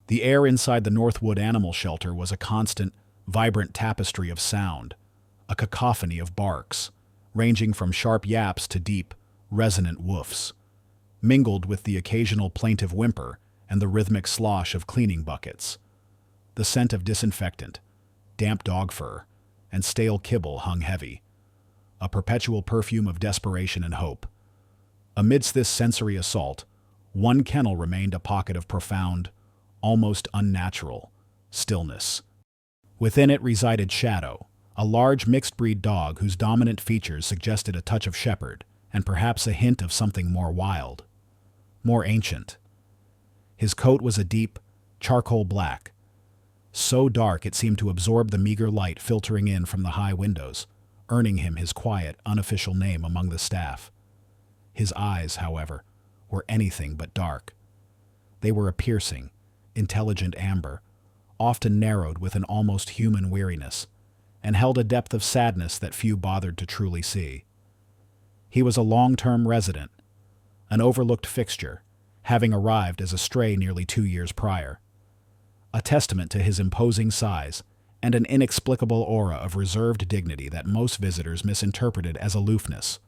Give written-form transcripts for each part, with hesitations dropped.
The air inside the Northwood Animal Shelter was a constant, vibrant tapestry of sound, a cacophony of barks, ranging from sharp yaps to deep, resonant woofs, mingled with the occasional plaintive whimper and the rhythmic slosh of cleaning buckets. The scent of disinfectant, damp dog fur, and stale kibble hung heavy, a perpetual perfume of desperation and hope. Amidst this sensory assault, one kennel remained a pocket of profound, almost unnatural, stillness. Within it resided Shadow, a large mixed-breed dog whose dominant features suggested a touch of shepherd and perhaps a hint of something more wild, more ancient. His coat was a deep, charcoal black, so dark it seemed to absorb the meager light filtering in from the high windows, earning him his quiet, unofficial name among the staff. His eyes, however, were anything but dark. They were a piercing, intelligent amber, often narrowed with an almost human weariness, and held a depth of sadness that few bothered to truly see. He was a long-term resident, an overlooked fixture, having arrived as a stray nearly 2 years prior, a testament to his imposing size and an inexplicable aura of reserved dignity that most visitors misinterpreted as aloofness,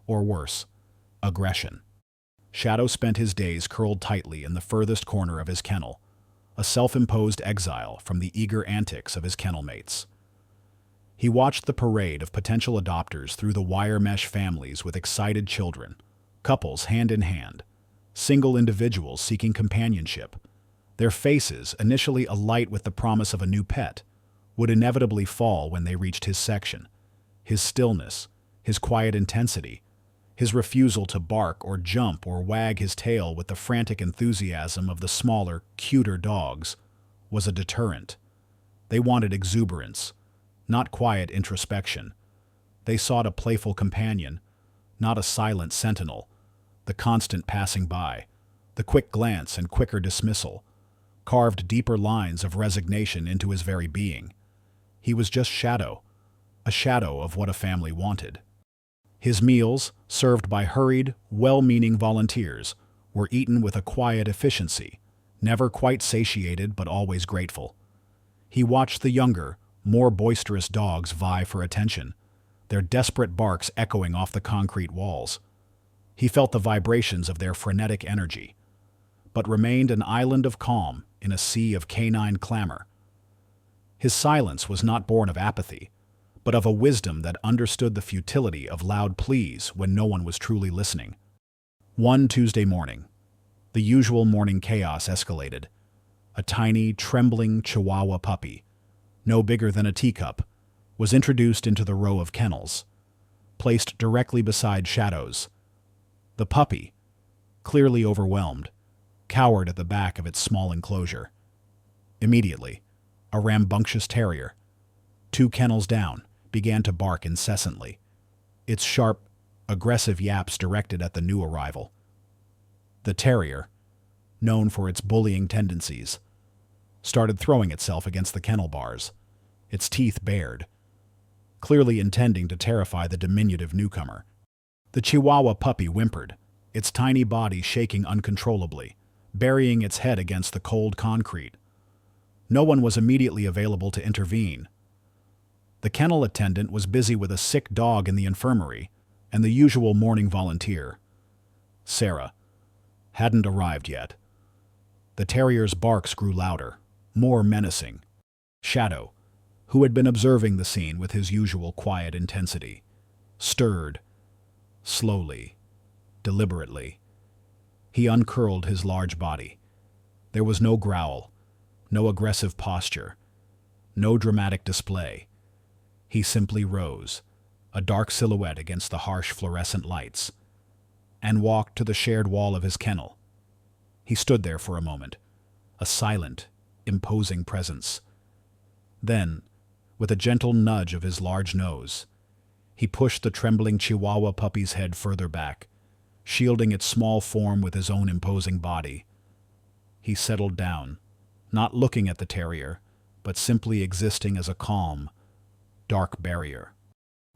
or worse, aggression. Shadow spent his days curled tightly in the furthest corner of his kennel, a self-imposed exile from the eager antics of his kennel mates. He watched the parade of potential adopters through the wire mesh families with excited children, couples hand in hand, single individuals seeking companionship. Their faces, initially alight with the promise of a new pet, would inevitably fall when they reached his section. His stillness, his quiet intensity, his refusal to bark or jump or wag his tail with the frantic enthusiasm of the smaller, cuter dogs, was a deterrent. They wanted exuberance, not quiet introspection. They sought a playful companion, not a silent sentinel. The constant passing by, the quick glance and quicker dismissal, carved deeper lines of resignation into his very being. He was just Shadow, a shadow of what a family wanted. His meals, served by hurried, well-meaning volunteers, were eaten with a quiet efficiency, never quite satiated but always grateful. He watched the younger, more boisterous dogs vie for attention, their desperate barks echoing off the concrete walls. He felt the vibrations of their frenetic energy, but remained an island of calm in a sea of canine clamor. His silence was not born of apathy, but of a wisdom that understood the futility of loud pleas when no one was truly listening. One Tuesday morning, the usual morning chaos escalated. A tiny, trembling Chihuahua puppy, no bigger than a teacup, was introduced into the row of kennels, placed directly beside Shadow's. The puppy, clearly overwhelmed, cowered at the back of its small enclosure. Immediately, a rambunctious terrier, 2 kennels down, began to bark incessantly, its sharp, aggressive yaps directed at the new arrival. The terrier, known for its bullying tendencies, started throwing itself against the kennel bars, its teeth bared, clearly intending to terrify the diminutive newcomer. The Chihuahua puppy whimpered, its tiny body shaking uncontrollably, burying its head against the cold concrete. No one was immediately available to intervene. The kennel attendant was busy with a sick dog in the infirmary, and the usual morning volunteer, Sarah, hadn't arrived yet. The terrier's barks grew louder, more menacing. Shadow, who had been observing the scene with his usual quiet intensity, stirred, slowly, deliberately. He uncurled his large body. There was no growl, no aggressive posture, no dramatic display. He simply rose, a dark silhouette against the harsh fluorescent lights, and walked to the shared wall of his kennel. He stood there for a moment, a silent, imposing presence. Then, with a gentle nudge of his large nose, he pushed the trembling Chihuahua puppy's head further back, shielding its small form with his own imposing body. He settled down, not looking at the terrier, but simply existing as a calm, dark barrier.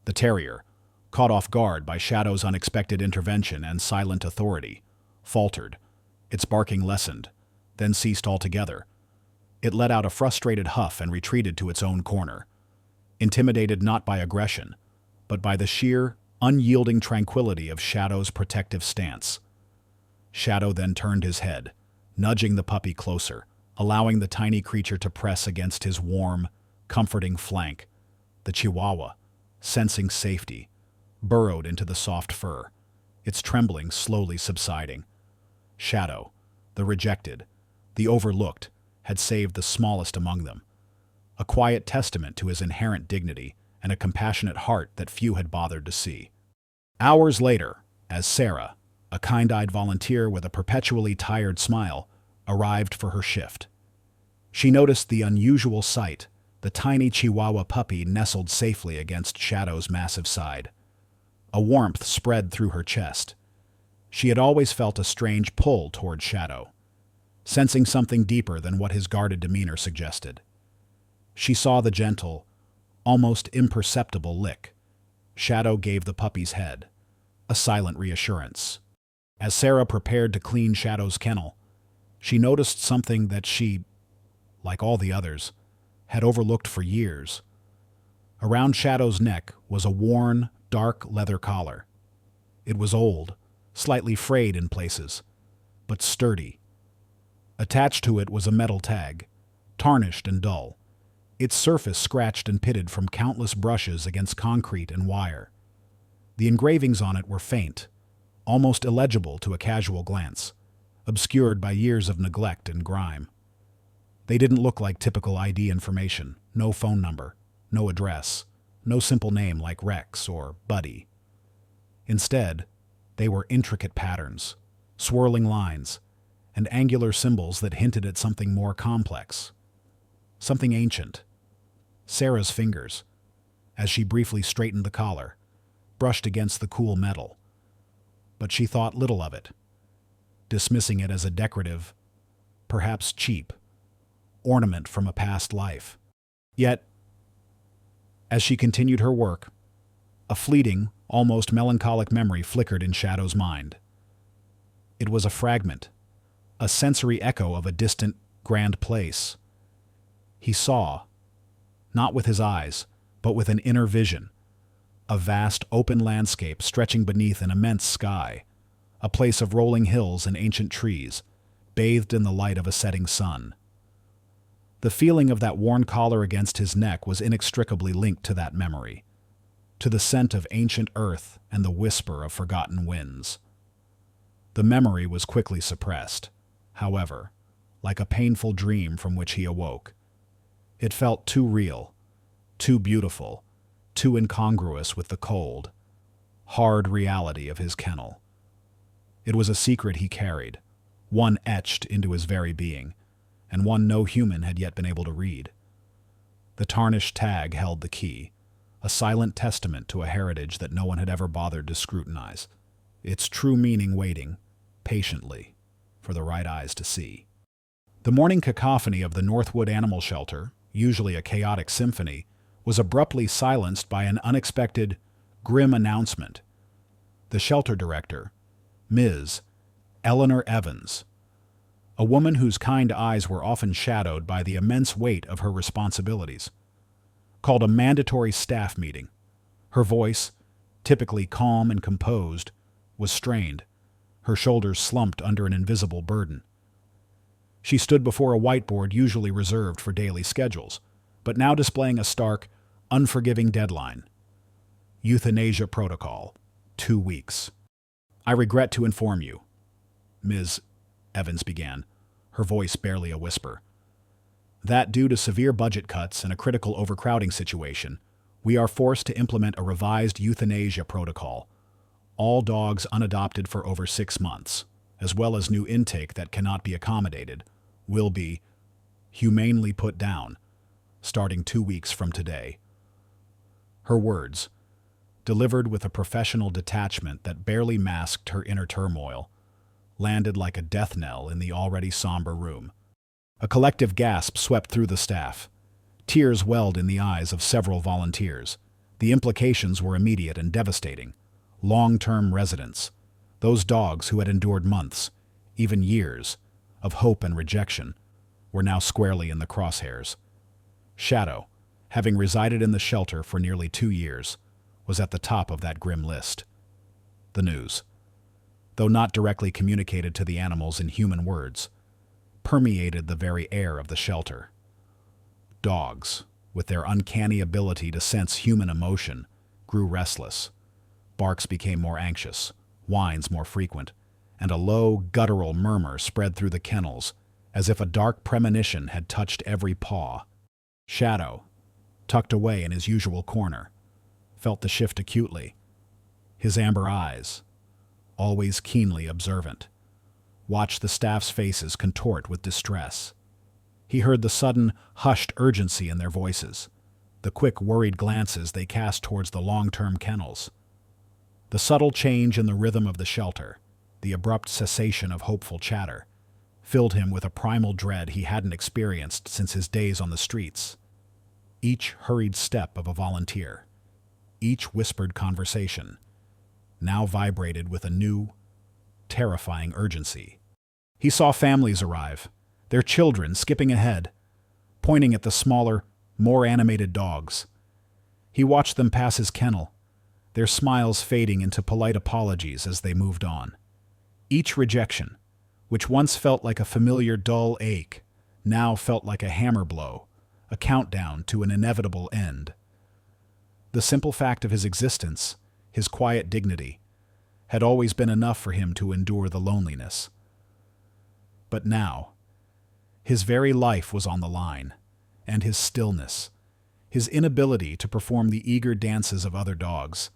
The terrier, caught off guard by Shadow's unexpected intervention and silent authority, faltered. Its barking lessened, then ceased altogether, It let out a frustrated huff and retreated to its own corner, intimidated not by aggression, but by the sheer, unyielding tranquility of Shadow's protective stance. Shadow then turned his head, nudging the puppy closer, allowing the tiny creature to press against his warm, comforting flank. The Chihuahua, sensing safety, burrowed into the soft fur, its trembling slowly subsiding. Shadow, the rejected, the overlooked, had saved the smallest among them, a quiet testament to his inherent dignity and a compassionate heart that few had bothered to see. Hours later, as Sarah, a kind-eyed volunteer with a perpetually tired smile, arrived for her shift, she noticed the unusual sight: the tiny Chihuahua puppy nestled safely against Shadow's massive side. A warmth spread through her chest. She had always felt a strange pull toward Shadow, sensing something deeper than what his guarded demeanor suggested. She saw the gentle, almost imperceptible lick Shadow gave the puppy's head, a silent reassurance. As Sarah prepared to clean Shadow's kennel, she noticed something that she, like all the others, had overlooked for years. Around Shadow's neck was a worn, dark leather collar. It was old, slightly frayed in places, but sturdy. Attached to it was a metal tag, tarnished and dull, its surface scratched and pitted from countless brushes against concrete and wire. The engravings on it were faint, almost illegible to a casual glance, obscured by years of neglect and grime. They didn't look like typical ID information: no phone number, no address, no simple name like Rex or Buddy. Instead, they were intricate patterns, swirling lines, and angular symbols that hinted at something more complex, something ancient. Sarah's fingers, as she briefly straightened the collar, brushed against the cool metal, but she thought little of it, dismissing it as a decorative, perhaps cheap, ornament from a past life. Yet, as she continued her work, a fleeting, almost melancholic memory flickered in Shadow's mind. It was a fragment, a sensory echo of a distant, grand place. He saw, not with his eyes, but with an inner vision, a vast open landscape stretching beneath an immense sky, a place of rolling hills and ancient trees, bathed in the light of a setting sun. The feeling of that worn collar against his neck was inextricably linked to that memory, to the scent of ancient earth and the whisper of forgotten winds. The memory was quickly suppressed, however, like a painful dream from which he awoke. It felt too real, too beautiful, too incongruous with the cold, hard reality of his kennel. It was a secret he carried, one etched into his very being, and one no human had yet been able to read. The tarnished tag held the key, a silent testament to a heritage that no one had ever bothered to scrutinize, its true meaning waiting, patiently, for the right eyes to see. The morning cacophony of the Northwood Animal Shelter, usually a chaotic symphony, was abruptly silenced by an unexpected, grim announcement. The shelter director, Ms. Eleanor Evans, a woman whose kind eyes were often shadowed by the immense weight of her responsibilities, called a mandatory staff meeting. Her voice, typically calm and composed, was strained, her shoulders slumped under an invisible burden. She stood before a whiteboard usually reserved for daily schedules, but now displaying a stark, unforgiving deadline. Euthanasia protocol, 2 weeks. "I regret to inform you," Ms. Evans began, her voice barely a whisper, "that due to severe budget cuts and a critical overcrowding situation, we are forced to implement a revised euthanasia protocol. All dogs unadopted for over 6 months, as well as new intake that cannot be accommodated, will be humanely put down, starting 2 weeks from today." Her words, delivered with a professional detachment that barely masked her inner turmoil, landed like a death knell in the already somber room. A collective gasp swept through the staff. Tears welled in the eyes of several volunteers. The implications were immediate and devastating. Long-term residents, those dogs who had endured months, even years, of hope and rejection, were now squarely in the crosshairs. Shadow, having resided in the shelter for nearly 2 years, was at the top of that grim list. The news, though not directly communicated to the animals in human words, permeated the very air of the shelter. Dogs, with their uncanny ability to sense human emotion, grew restless. Barks became more anxious, whines more frequent, and a low, guttural murmur spread through the kennels, as if a dark premonition had touched every paw. Shadow, tucked away in his usual corner, felt the shift acutely. His amber eyes, always keenly observant, watched the staff's faces contort with distress. He heard the sudden, hushed urgency in their voices, the quick, worried glances they cast towards the long-term kennels. The subtle change in the rhythm of the shelter, the abrupt cessation of hopeful chatter, filled him with a primal dread he hadn't experienced since his days on the streets. Each hurried step of a volunteer, each whispered conversation, now vibrated with a new, terrifying urgency. He saw families arrive, their children skipping ahead, pointing at the smaller, more animated dogs. He watched them pass his kennel, their smiles fading into polite apologies as they moved on. Each rejection, which once felt like a familiar dull ache, now felt like a hammer blow, a countdown to an inevitable end. The simple fact of his existence, his quiet dignity, had always been enough for him to endure the loneliness. But now, his very life was on the line, and his stillness, his inability to perform the eager dances of other dogs,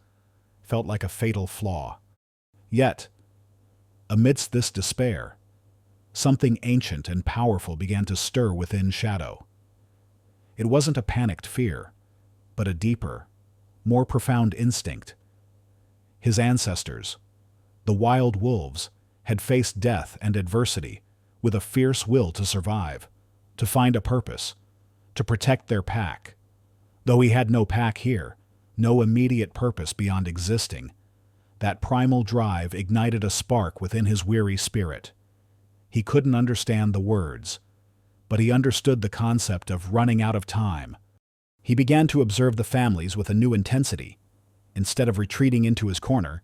felt like a fatal flaw. Yet, amidst this despair, something ancient and powerful began to stir within Shadow. It wasn't a panicked fear, but a deeper, more profound instinct. His ancestors, the wild wolves, had faced death and adversity with a fierce will to survive, to find a purpose, to protect their pack. Though he had no pack here, no immediate purpose beyond existing, that primal drive ignited a spark within his weary spirit. He couldn't understand the words, but he understood the concept of running out of time. He began to observe the families with a new intensity. Instead of retreating into his corner,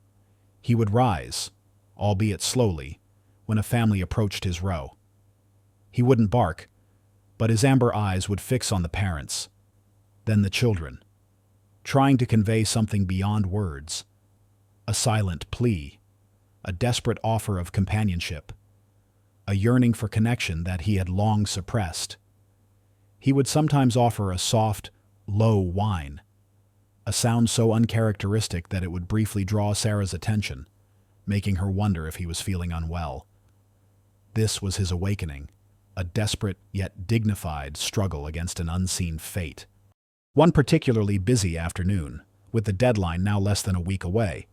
he would rise, albeit slowly, when a family approached his row. He wouldn't bark, but his amber eyes would fix on the parents, then the children, trying to convey something beyond words. A silent plea, a desperate offer of companionship, a yearning for connection that he had long suppressed. He would sometimes offer a soft, low whine, a sound so uncharacteristic that it would briefly draw Sarah's attention, making her wonder if he was feeling unwell. This was his awakening, a desperate yet dignified struggle against an unseen fate. One particularly busy afternoon, with the deadline now less than a week away,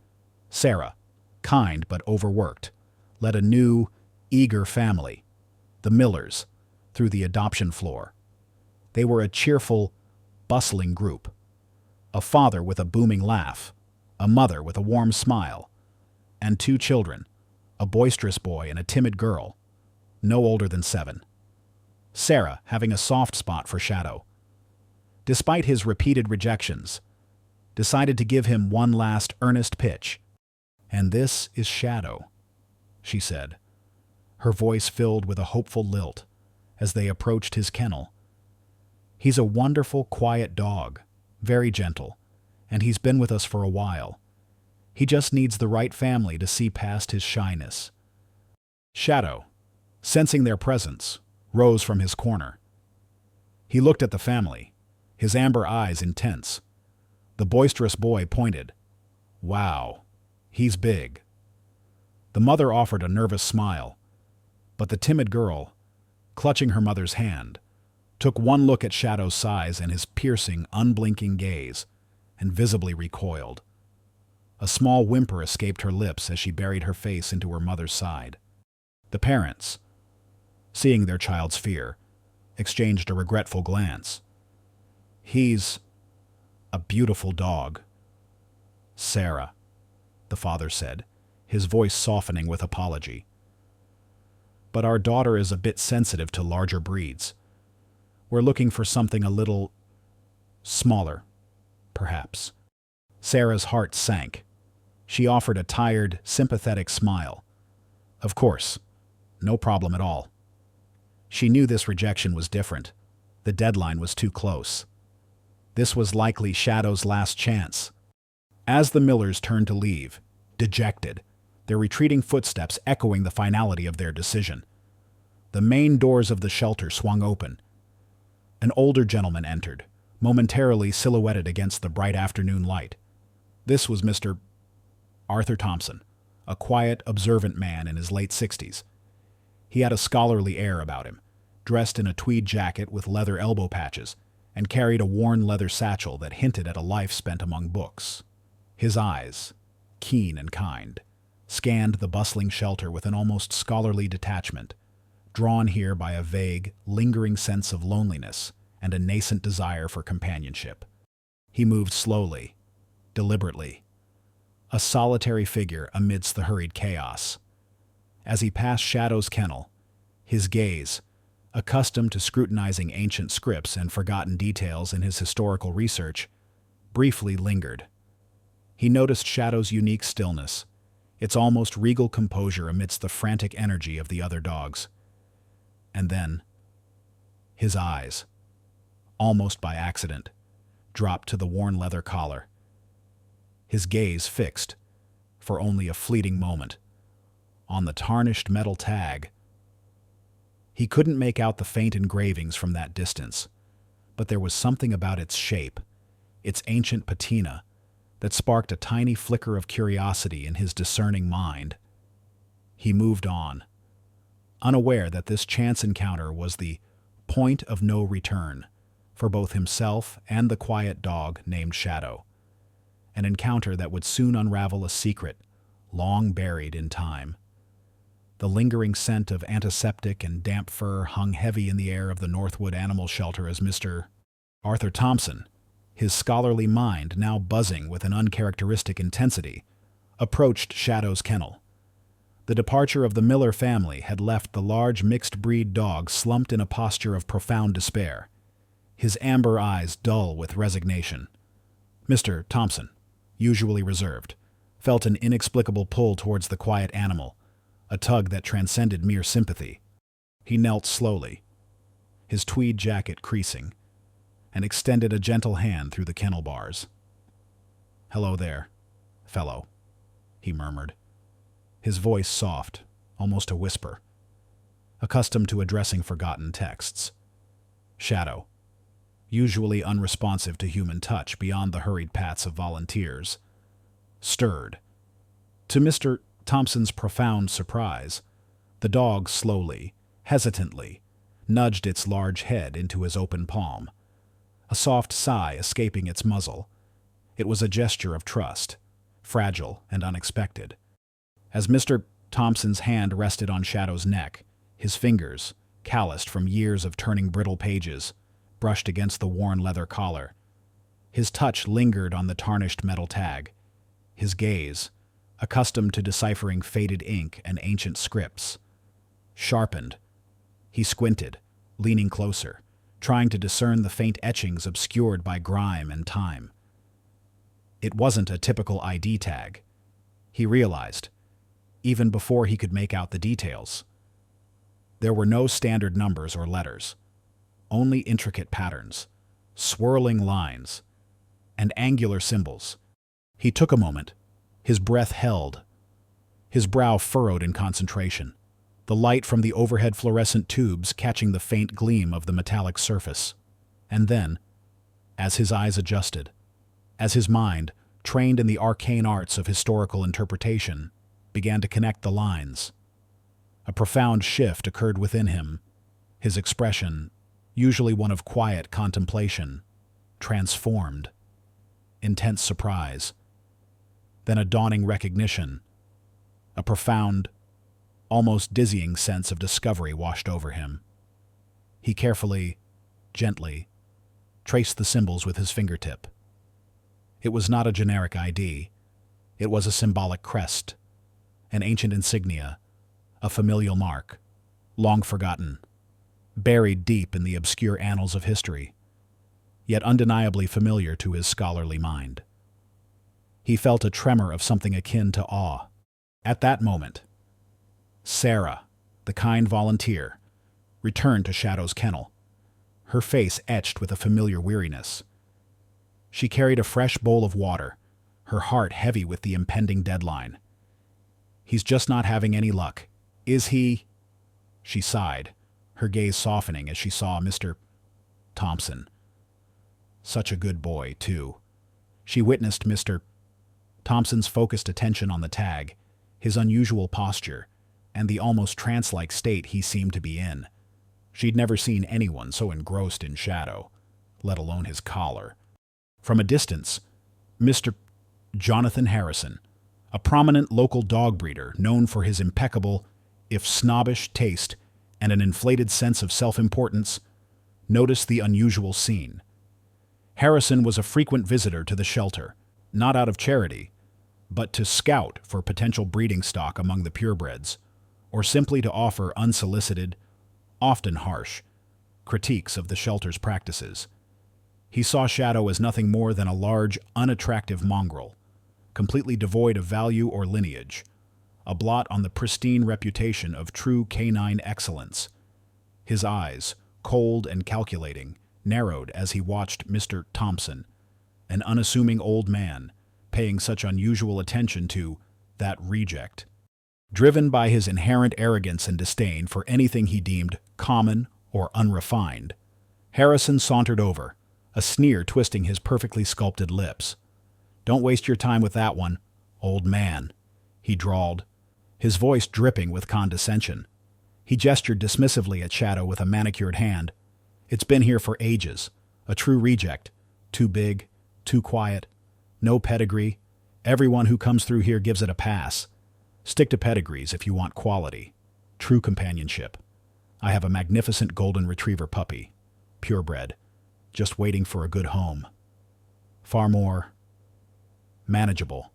Sarah, kind but overworked, led a new, eager family, the Millers, through the adoption floor. They were a cheerful, bustling group. A father with a booming laugh, a mother with a warm smile, and 2 children, a boisterous boy and a timid girl, no older than 7. Sarah having a soft spot for Shadow. Despite his repeated rejections, decided to give him one last earnest pitch. "And this is Shadow," she said, her voice filled with a hopeful lilt as they approached his kennel. "He's a wonderful, quiet dog, very gentle, and he's been with us for a while. He just needs the right family to see past his shyness." Shadow, sensing their presence, rose from his corner. He looked at the family, his amber eyes intense. The boisterous boy pointed. "Wow, he's big." The mother offered a nervous smile, but the timid girl, clutching her mother's hand, took one look at Shadow's size and his piercing, unblinking gaze, and visibly recoiled. A small whimper escaped her lips as she buried her face into her mother's side. The parents, seeing their child's fear, exchanged a regretful glance. "He's a beautiful dog, Sarah," the father said, his voice softening with apology. but our daughter is a bit sensitive to larger breeds. We're looking for something a little smaller, perhaps." Sarah's heart sank. She offered a tired, sympathetic smile. "Of course. No problem at all." She knew this rejection was different. The deadline was too close. This was likely Shadow's last chance. As the Millers turned to leave, dejected, their retreating footsteps echoing the finality of their decision, the main doors of the shelter swung open. An older gentleman entered, momentarily silhouetted against the bright afternoon light. This was Mr. Arthur Thompson, a quiet, observant man in his late 60s. He had a scholarly air about him, dressed in a tweed jacket with leather elbow patches, and carried a worn leather satchel that hinted at a life spent among books. His eyes, keen and kind, scanned the bustling shelter with an almost scholarly detachment, drawn here by a vague, lingering sense of loneliness and a nascent desire for companionship. He moved slowly, deliberately, a solitary figure amidst the hurried chaos. As he passed Shadow's kennel, his gaze, accustomed to scrutinizing ancient scripts and forgotten details in his historical research, briefly lingered. He noticed Shadow's unique stillness, its almost regal composure amidst the frantic energy of the other dogs. And then, his eyes, almost by accident, dropped to the worn leather collar. His gaze fixed, for only a fleeting moment, on the tarnished metal tag. He couldn't make out the faint engravings from that distance, but there was something about its shape, its ancient patina, that sparked a tiny flicker of curiosity in his discerning mind. He moved on, unaware that this chance encounter was the point of no return for both himself and the quiet dog named Shadow, an encounter that would soon unravel a secret long buried in time. The lingering scent of antiseptic and damp fur hung heavy in the air of the Northwood Animal Shelter as Mr. Arthur Thompson, his scholarly mind now buzzing with an uncharacteristic intensity, approached Shadow's kennel. The departure of the Miller family had left the large mixed-breed dog slumped in a posture of profound despair, his amber eyes dull with resignation. Mr. Thompson, usually reserved, felt an inexplicable pull towards the quiet animal, a tug that transcended mere sympathy. He knelt slowly, his tweed jacket creasing, and extended a gentle hand through the kennel bars. "Hello there, fellow," he murmured, his voice soft, almost a whisper, accustomed to addressing forgotten texts. Shadow, usually unresponsive to human touch beyond the hurried pats of volunteers, stirred. To Mr. Thompson's profound surprise, the dog slowly, hesitantly, nudged its large head into his open palm, a soft sigh escaping its muzzle. It was a gesture of trust, fragile and unexpected. As Mr. Thompson's hand rested on Shadow's neck, his fingers, calloused from years of turning brittle pages, brushed against the worn leather collar. His touch lingered on the tarnished metal tag. His gaze, accustomed to deciphering faded ink and ancient scripts, sharpened. He squinted, leaning closer, trying to discern the faint etchings obscured by grime and time. It wasn't a typical ID tag, he realized, even before he could make out the details. There were no standard numbers or letters, only intricate patterns, swirling lines, and angular symbols. He took a moment, his breath held, his brow furrowed in concentration, the light from the overhead fluorescent tubes catching the faint gleam of the metallic surface. And then, as his eyes adjusted, as his mind, trained in the arcane arts of historical interpretation, began to connect the lines, a profound shift occurred within him. His expression, usually one of quiet contemplation, transformed. Intense surprise, then a dawning recognition, a profound, almost dizzying sense of discovery washed over him. He carefully, gently, traced the symbols with his fingertip. It was not a generic ID. It was a symbolic crest, an ancient insignia, a familial mark. long forgotten, buried deep in the obscure annals of history, yet undeniably familiar to his scholarly mind. He felt a tremor of something akin to awe. At that moment, Sarah, the kind volunteer, returned to Shadow's kennel, her face etched with a familiar weariness. She carried a fresh bowl of water, her heart heavy with the impending deadline. "He's just not having any luck, is he?" She sighed, her gaze softening as she saw Mr. Thompson. Such a good boy, too. She witnessed Mr. Thompson's focused attention on the tag, his unusual posture, and the almost trance-like state he seemed to be in. She'd never seen anyone so engrossed in Shadow, let alone his collar. From a distance, Mr. Jonathan Harrison, a prominent local dog breeder known for his impeccable, if snobbish, taste and an inflated sense of self-importance, noticed the unusual scene. Harrison was a frequent visitor to the shelter, not out of charity, but to scout for potential breeding stock among the purebreds, or simply to offer unsolicited, often harsh, critiques of the shelter's practices. He saw Shadow as nothing more than a large, unattractive mongrel, completely devoid of value or lineage, a blot on the pristine reputation of true canine excellence. His eyes, cold and calculating, narrowed as he watched Mr. Thompson, an unassuming old man, paying such unusual attention to that reject. Driven by his inherent arrogance and disdain for anything he deemed common or unrefined, Harrison sauntered over, a sneer twisting his perfectly sculpted lips. "Don't waste your time with that one, old man," he drawled, his voice dripping with condescension. He gestured dismissively at Shadow with a manicured hand. "It's been here for ages. A true reject. Too big, too quiet, no pedigree. Everyone who comes through here gives it a pass. Stick to pedigrees if you want quality. True companionship. I have a magnificent golden retriever puppy, purebred, just waiting for a good home. Far more manageable."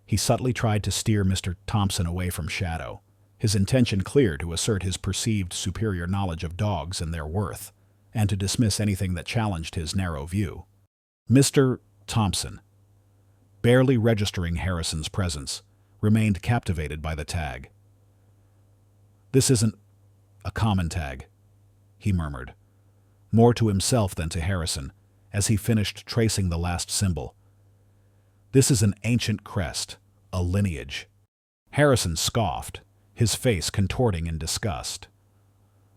He subtly tried to steer Mr. Thompson away from Shadow, his intention clear to assert his perceived superior knowledge of dogs and their worth, and to dismiss anything that challenged his narrow view. Mr. Thompson, barely registering Harrison's presence, remained captivated by the tag. "This isn't a common tag," he murmured, more to himself than to Harrison, as he finished tracing the last symbol. "This is an ancient crest, a lineage." Harrison scoffed, his face contorting in disgust.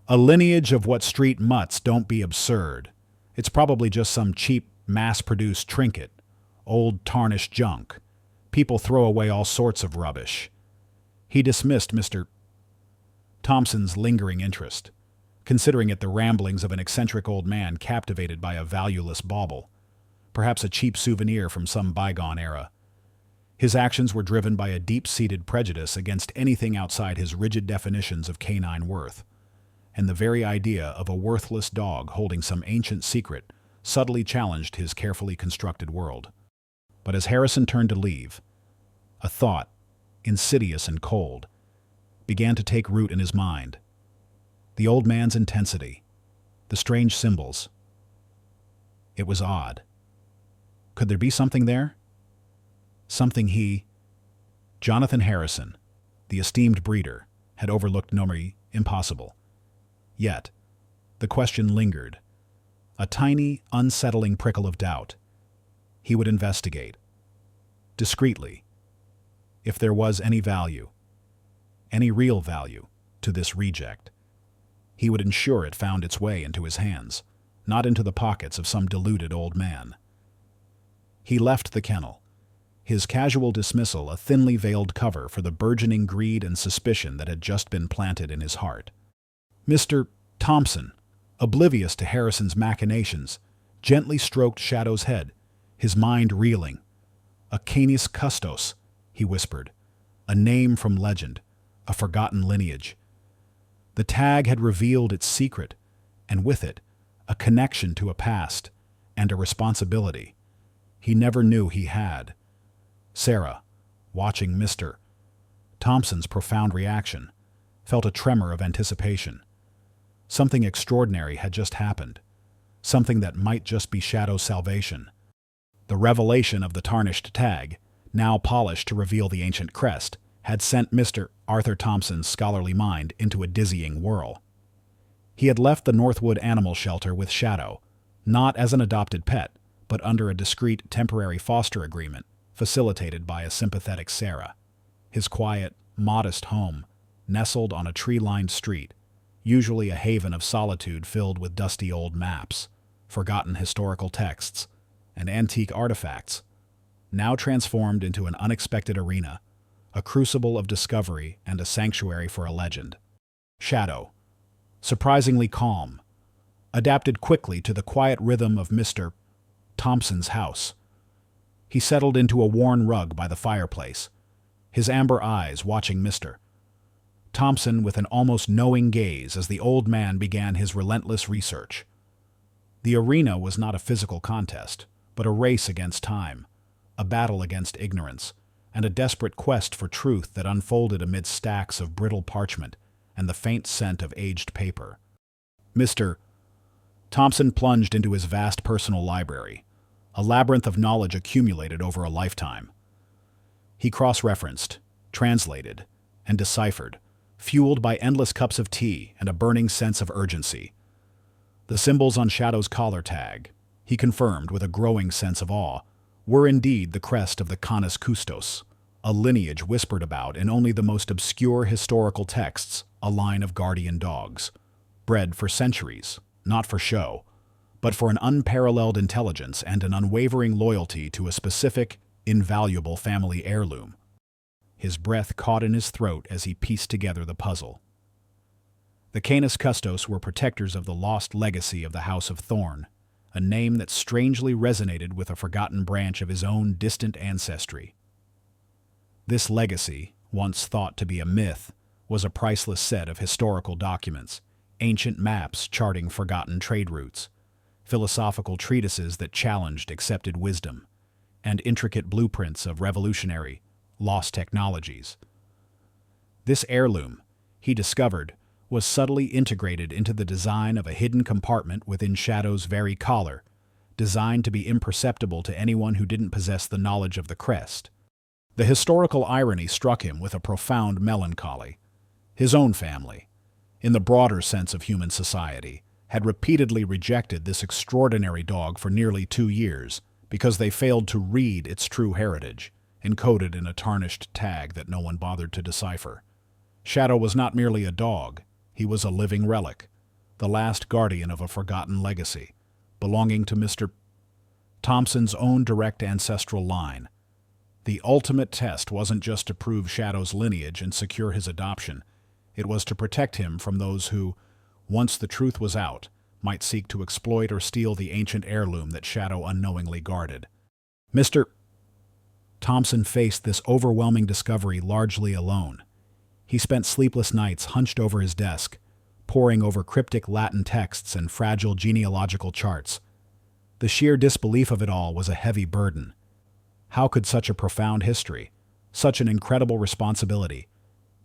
"A lineage of what street mutts? Don't be absurd. It's probably just some cheap, mass-produced trinket, old tarnished junk. People throw away all sorts of rubbish." He dismissed Mr. Thompson's lingering interest, considering it the ramblings of an eccentric old man captivated by a valueless bauble, perhaps a cheap souvenir from some bygone era. His actions were driven by a deep-seated prejudice against anything outside his rigid definitions of canine worth, and the very idea of a worthless dog holding some ancient secret subtly challenged his carefully constructed world. But as Harrison turned to leave, a thought, insidious and cold, began to take root in his mind. The old man's intensity, the strange symbols. It was odd. Could there be something there? Something he, Jonathan Harrison, the esteemed breeder, had overlooked normally impossible. Yet, the question lingered, a tiny, unsettling prickle of doubt. He would investigate, discreetly, if there was any value, any real value, to this reject. He would ensure it found its way into his hands, not into the pockets of some deluded old man. He left the kennel, his casual dismissal a thinly veiled cover for the burgeoning greed and suspicion that had just been planted in his heart. Mr. Thompson, oblivious to Harrison's machinations, gently stroked Shadow's head, his mind reeling. "A Canis Custos," he whispered, "a name from legend, a forgotten lineage." The tag had revealed its secret, and with it, a connection to a past and a responsibility he never knew he had. Sarah, watching Mr. Thompson's profound reaction, felt a tremor of anticipation. Something extraordinary had just happened. Something that might just be Shadow's salvation. The revelation of the tarnished tag, now polished to reveal the ancient crest, had sent Mr. Arthur Thompson's scholarly mind into a dizzying whirl. He had left the Northwood Animal Shelter with Shadow, not as an adopted pet, but under a discreet temporary foster agreement facilitated by a sympathetic Sarah. His quiet, modest home, nestled on a tree-lined street, usually a haven of solitude filled with dusty old maps, forgotten historical texts, and antique artifacts, now transformed into an unexpected arena, a crucible of discovery and a sanctuary for a legend. Shadow, surprisingly calm, adapted quickly to the quiet rhythm of Mr. Thompson's house. He settled into a worn rug by the fireplace, his amber eyes watching Mr. Thompson with an almost knowing gaze as the old man began his relentless research. The arena was not a physical contest, but a race against time, a battle against ignorance, and a desperate quest for truth that unfolded amid stacks of brittle parchment and the faint scent of aged paper. Mr. Thompson plunged into his vast personal library, a labyrinth of knowledge accumulated over a lifetime. He cross-referenced, translated, and deciphered, fueled by endless cups of tea and a burning sense of urgency. The symbols on Shadow's collar tag, he confirmed with a growing sense of awe, were indeed the crest of the Canis Custos, a lineage whispered about in only the most obscure historical texts, a line of guardian dogs, bred for centuries, not for show, but for an unparalleled intelligence and an unwavering loyalty to a specific, invaluable family heirloom. His breath caught in his throat as he pieced together the puzzle. The Canis Custos were protectors of the lost legacy of the House of Thorn, a name that strangely resonated with a forgotten branch of his own distant ancestry. This legacy, once thought to be a myth, was a priceless set of historical documents, ancient maps charting forgotten trade routes, philosophical treatises that challenged accepted wisdom, and intricate blueprints of revolutionary, lost technologies. This heirloom, he discovered, was subtly integrated into the design of a hidden compartment within Shadow's very collar, designed to be imperceptible to anyone who didn't possess the knowledge of the crest. The historical irony struck him with a profound melancholy. His own family, in the broader sense of human society, had repeatedly rejected this extraordinary dog for nearly 2 years because they failed to read its true heritage, encoded in a tarnished tag that no one bothered to decipher. Shadow was not merely a dog, he was a living relic, the last guardian of a forgotten legacy, belonging to Mr. Thompson's own direct ancestral line. The ultimate test wasn't just to prove Shadow's lineage and secure his adoption, it was to protect him from those who, once the truth was out, might seek to exploit or steal the ancient heirloom that Shadow unknowingly guarded. Mr. Thompson faced this overwhelming discovery largely alone. He spent sleepless nights hunched over his desk, poring over cryptic Latin texts and fragile genealogical charts. The sheer disbelief of it all was a heavy burden. How could such a profound history, such an incredible responsibility,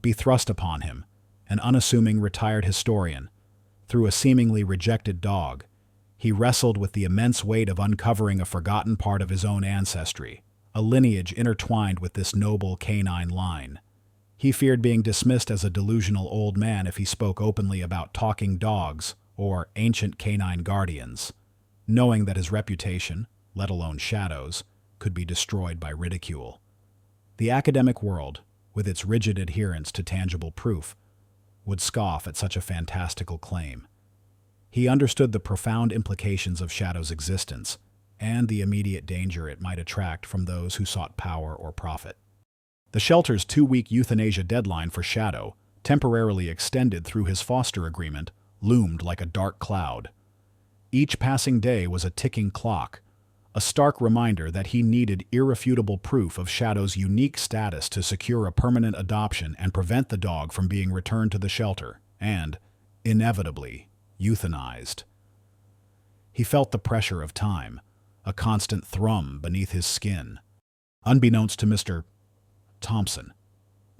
be thrust upon him, an unassuming retired historian, through a seemingly rejected dog? He wrestled with the immense weight of uncovering a forgotten part of his own ancestry, a lineage intertwined with this noble canine line. He feared being dismissed as a delusional old man if he spoke openly about talking dogs or ancient canine guardians, knowing that his reputation, let alone Shadow's, could be destroyed by ridicule. The academic world, with its rigid adherence to tangible proof, would scoff at such a fantastical claim. He understood the profound implications of Shadow's existence and the immediate danger it might attract from those who sought power or profit. The shelter's 2-week euthanasia deadline for Shadow, temporarily extended through his foster agreement, loomed like a dark cloud. Each passing day was a ticking clock, a stark reminder that he needed irrefutable proof of Shadow's unique status to secure a permanent adoption and prevent the dog from being returned to the shelter and, inevitably, euthanized. He felt the pressure of time, a constant thrum beneath his skin. Unbeknownst to Mr. Thompson,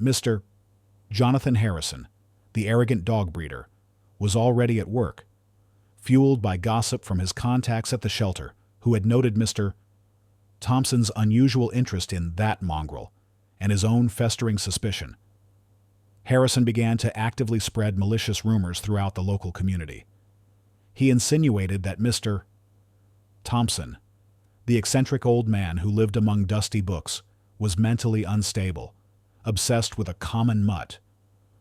Mr. Jonathan Harrison, the arrogant dog breeder, was already at work, fueled by gossip from his contacts at the shelter, who had noted Mr. Thompson's unusual interest in that mongrel and his own festering suspicion. Harrison began to actively spread malicious rumors throughout the local community. He insinuated that Mr. Thompson, the eccentric old man who lived among dusty books, was mentally unstable, obsessed with a common mutt,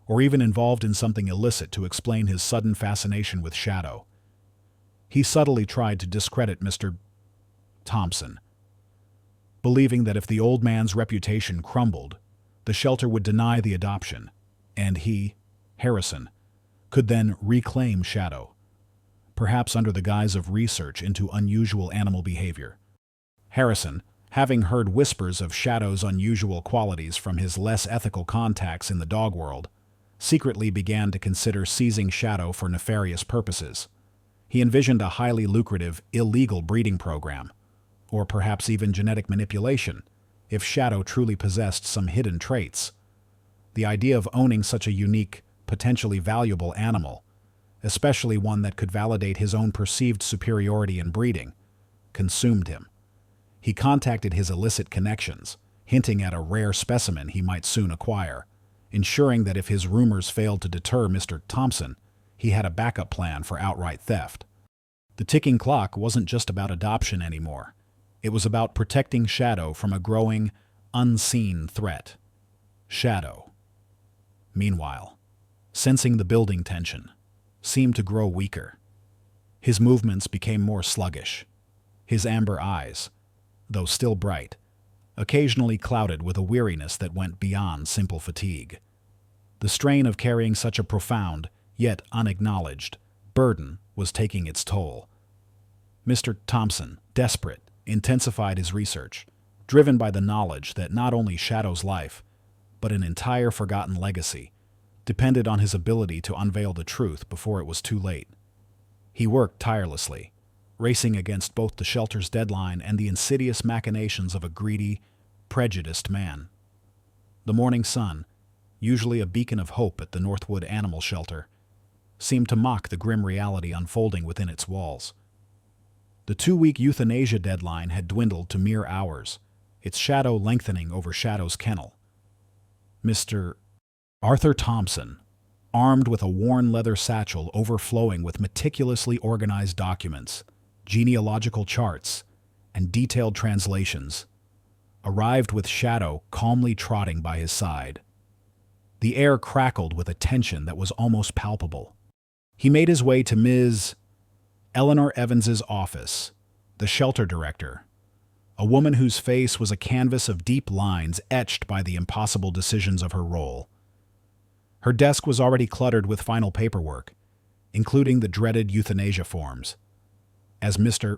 or even involved in something illicit to explain his sudden fascination with Shadow. He subtly tried to discredit Mr. Thompson, believing that if the old man's reputation crumbled, the shelter would deny the adoption, and he, Harrison, could then reclaim Shadow, perhaps under the guise of research into unusual animal behavior. Harrison, having heard whispers of Shadow's unusual qualities from his less ethical contacts in the dog world, secretly began to consider seizing Shadow for nefarious purposes. He envisioned a highly lucrative, illegal breeding program, or perhaps even genetic manipulation, if Shadow truly possessed some hidden traits. The idea of owning such a unique, potentially valuable animal, especially one that could validate his own perceived superiority in breeding, consumed him. He contacted his illicit connections, hinting at a rare specimen he might soon acquire, ensuring that if his rumors failed to deter Mr. Thompson, he had a backup plan for outright theft. The ticking clock wasn't just about adoption anymore. It was about protecting Shadow from a growing, unseen threat. Shadow, meanwhile, sensing the building tension, seemed to grow weaker. His movements became more sluggish. His amber eyes, though still bright, occasionally clouded with a weariness that went beyond simple fatigue. The strain of carrying such a profound, yet unacknowledged, burden was taking its toll. Mr. Thompson, desperate, intensified his research, driven by the knowledge that not only Shadow's life, but an entire forgotten legacy, depended on his ability to unveil the truth before it was too late. He worked tirelessly, racing against both the shelter's deadline and the insidious machinations of a greedy, prejudiced man. The morning sun, usually a beacon of hope at the Northwood Animal Shelter, seemed to mock the grim reality unfolding within its walls. The 2-week euthanasia deadline had dwindled to mere hours, its shadow lengthening over Shadow's kennel. Mr. Arthur Thompson, armed with a worn leather satchel overflowing with meticulously organized documents, genealogical charts, and detailed translations, arrived with Shadow calmly trotting by his side. The air crackled with a tension that was almost palpable. He made his way to Ms. Eleanor Evans's office, the shelter director, a woman whose face was a canvas of deep lines etched by the impossible decisions of her role. Her desk was already cluttered with final paperwork, including the dreaded euthanasia forms. As Mr.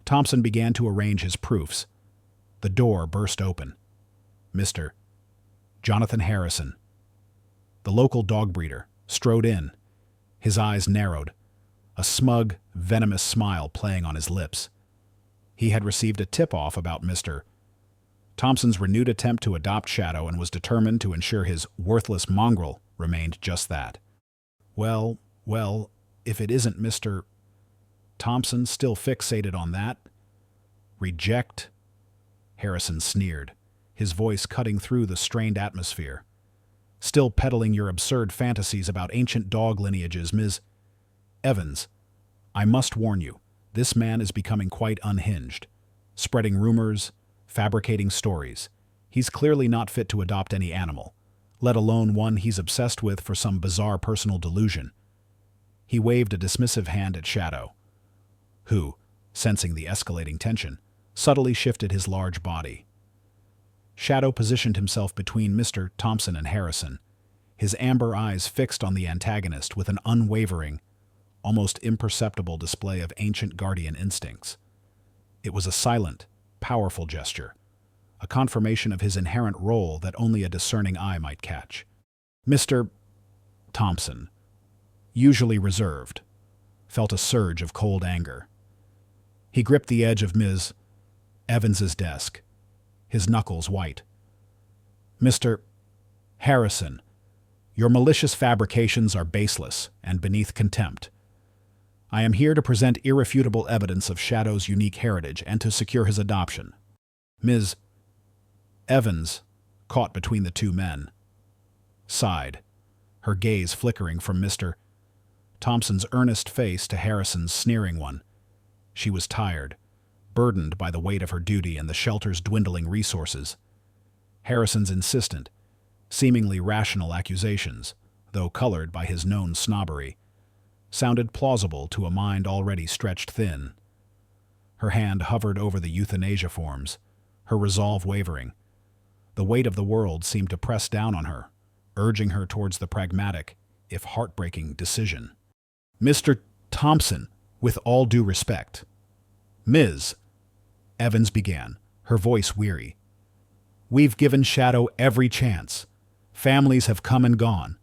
Thompson began to arrange his proofs, the door burst open. Mr. Jonathan Harrison, the local dog breeder, strode in, his eyes narrowed, a smug, venomous smile playing on his lips. He had received a tip-off about Mr. Thompson's renewed attempt to adopt Shadow and was determined to ensure his worthless mongrel remained just that. Well, if it isn't Mr. Thompson still fixated on that? Reject? Harrison sneered, his voice cutting through the strained atmosphere. Still peddling your absurd fantasies about ancient dog lineages, Ms. Evans, I must warn you, this man is becoming quite unhinged, spreading rumors, fabricating stories. He's clearly not fit to adopt any animal, let alone one he's obsessed with for some bizarre personal delusion. He waved a dismissive hand at Shadow, who, sensing the escalating tension, subtly shifted his large body. Shadow positioned himself between Mr. Thompson and Harrison, his amber eyes fixed on the antagonist with an unwavering, almost imperceptible display of ancient guardian instincts. It was a silent, powerful gesture, a confirmation of his inherent role that only a discerning eye might catch. Mr. Thompson, usually reserved, felt a surge of cold anger. He gripped the edge of Ms. Evans's desk, his knuckles white. Mr. Harrison, Your malicious fabrications are baseless and beneath contempt. I am here to present irrefutable evidence of Shadow's unique heritage and to secure his adoption. Ms. Evans, caught between the two men, sighed, her gaze flickering from Mr. Thompson's earnest face to Harrison's sneering one. She was tired, burdened by the weight of her duty and the shelter's dwindling resources. Harrison's insistent, seemingly rational accusations, though colored by his known snobbery, sounded plausible to a mind already stretched thin. Her hand hovered over the euthanasia forms, her resolve wavering. The weight of the world seemed to press down on her, urging her towards the pragmatic, if heartbreaking, decision. Mr. Thompson, with all due respect. Ms. Evans began, her voice weary. We've given Shadow every chance. Families have come and gone.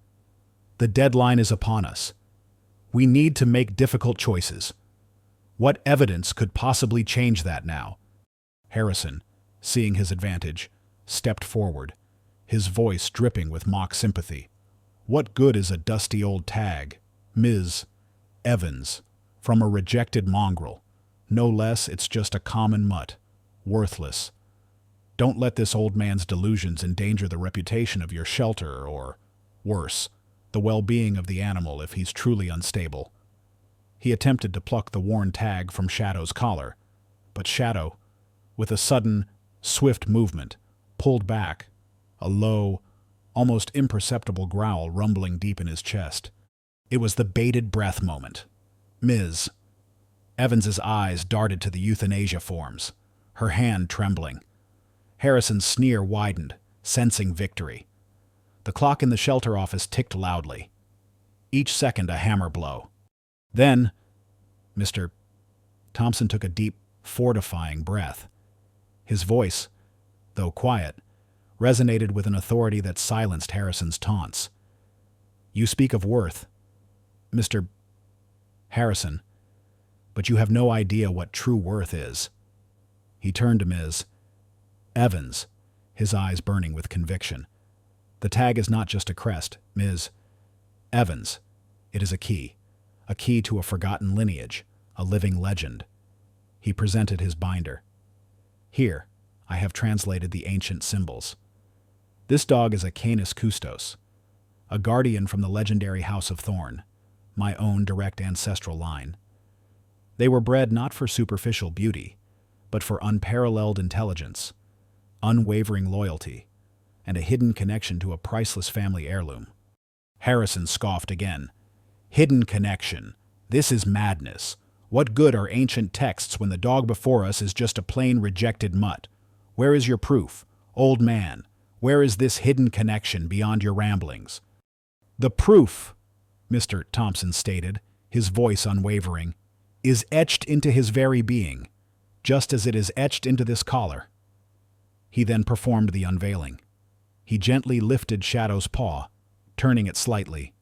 The deadline is upon us. We need to make difficult choices. What evidence could possibly change that now? Harrison, seeing his advantage, stepped forward, his voice dripping with mock sympathy. What good is a dusty old tag, Ms. Evans, from a rejected mongrel? No less, it's just a common mutt, worthless. Don't let this old man's delusions endanger the reputation of your shelter or, worse, the well-being of the animal if he's truly unstable. He attempted to pluck the worn tag from Shadow's collar, but Shadow, with a sudden, swift movement, pulled back, a low, almost imperceptible growl rumbling deep in his chest. It was the bated breath moment. Ms. Evans's eyes darted to the euthanasia forms, her hand trembling. Harrison's sneer widened, sensing victory. The clock in the shelter office ticked loudly, each second a hammer blow. Then, Mr. Thompson took a deep, fortifying breath. His voice, though quiet, resonated with an authority that silenced Harrison's taunts. You speak of worth, Mr. Harrison, but you have no idea what true worth is. He turned to Ms. Evans, his eyes burning with conviction. The tag is not just a crest, Ms. Evans. It is a key to a forgotten lineage, a living legend. He presented his binder. Here, I have translated the ancient symbols. This dog is a Canis Custos, a guardian from the legendary House of Thorn, my own direct ancestral line. They were bred not for superficial beauty, but for unparalleled intelligence, unwavering loyalty, and a hidden connection to a priceless family heirloom. Harrison scoffed again. Hidden connection. This is madness. What good are ancient texts when the dog before us is just a plain rejected mutt? Where is your proof? Old man, where is this hidden connection beyond your ramblings? The proof, Mr. Thompson stated, his voice unwavering, is etched into his very being, just as it is etched into this collar. He then performed the unveiling. He gently lifted Shadow's paw, turning it slightly.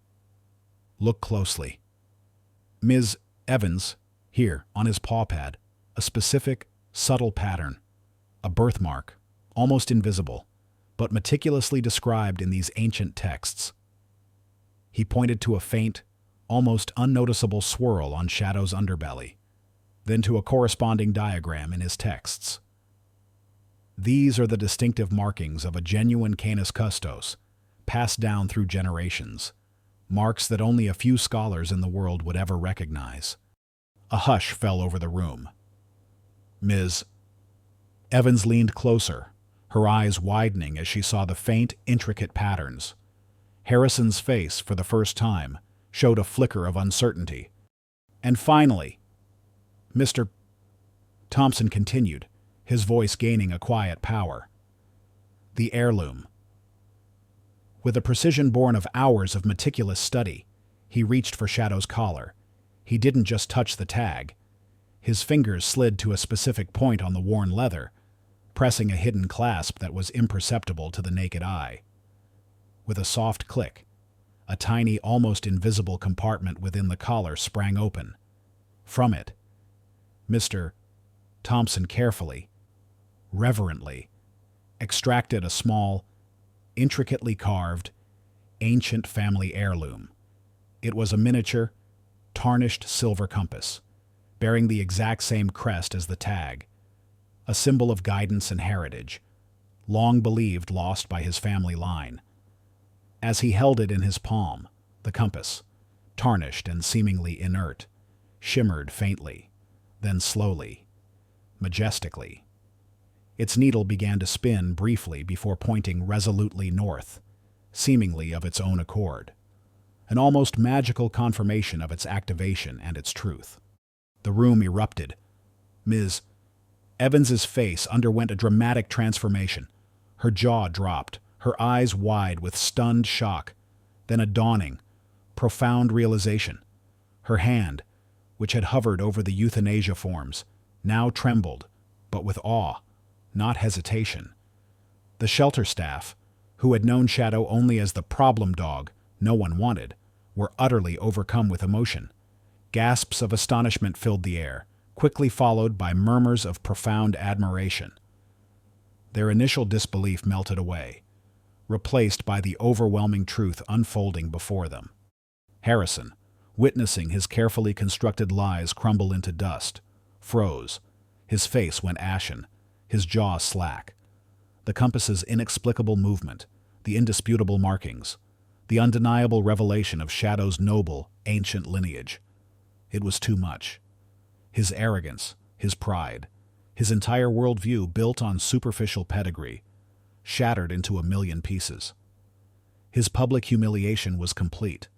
Look closely. Ms. Evans, here, on his paw pad, a specific, subtle pattern, a birthmark, almost invisible, but meticulously described in these ancient texts. He pointed to a faint, almost unnoticeable swirl on Shadow's underbelly, then to a corresponding diagram in his texts. These are the distinctive markings of a genuine Canis Custos, passed down through generations, marks that only a few scholars in the world would ever recognize. A hush fell over the room. Ms. Evans leaned closer, her eyes widening as she saw the faint, intricate patterns. Harrison's face, for the first time, showed a flicker of uncertainty. And finally, Mr. Thompson continued, his voice gaining a quiet power. The heirloom. With a precision born of hours of meticulous study, he reached for Shadow's collar. He didn't just touch the tag. His fingers slid to a specific point on the worn leather, pressing a hidden clasp that was imperceptible to the naked eye. With a soft click, a tiny, almost invisible compartment within the collar sprang open. From it, Mr. Thompson carefully, reverently, extracted a small, intricately carved, ancient family heirloom. It was a miniature, tarnished silver compass, bearing the exact same crest as the tag, a symbol of guidance and heritage, long believed lost by his family line. As he held it in his palm, the compass, tarnished and seemingly inert, shimmered faintly, then slowly, majestically. Its needle began to spin briefly before pointing resolutely north, seemingly of its own accord, an almost magical confirmation of its activation and its truth. The room erupted. Ms. Evans's face underwent a dramatic transformation. Her jaw dropped, her eyes wide with stunned shock, then a dawning, profound realization. Her hand, which had hovered over the euthanasia forms, now trembled, but with awe, not hesitation. The shelter staff, who had known Shadow only as the problem dog no one wanted, were utterly overcome with emotion. Gasps of astonishment filled the air, quickly followed by murmurs of profound admiration. Their initial disbelief melted away, replaced by the overwhelming truth unfolding before them. Harrison, witnessing his carefully constructed lies crumble into dust, froze. His face went ashen, his jaw slack. The compass's inexplicable movement, the indisputable markings, the undeniable revelation of Shadow's noble, ancient lineage. It was too much. His arrogance, his pride, his entire worldview built on superficial pedigree, shattered into a million pieces. His public humiliation was complete.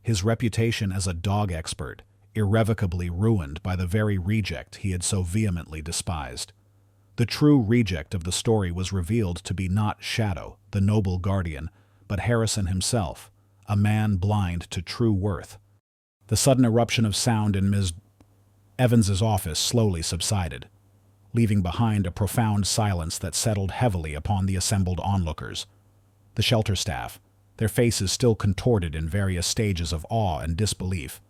His reputation as a dog expert irrevocably ruined by the very reject he had so vehemently despised. The true reject of the story was revealed to be not Shadow, the noble guardian, but Harrison himself, a man blind to true worth. The sudden eruption of sound in Ms. Evans's office slowly subsided, leaving behind a profound silence that settled heavily upon the assembled onlookers. The shelter staff, their faces still contorted in various stages of awe and disbelief,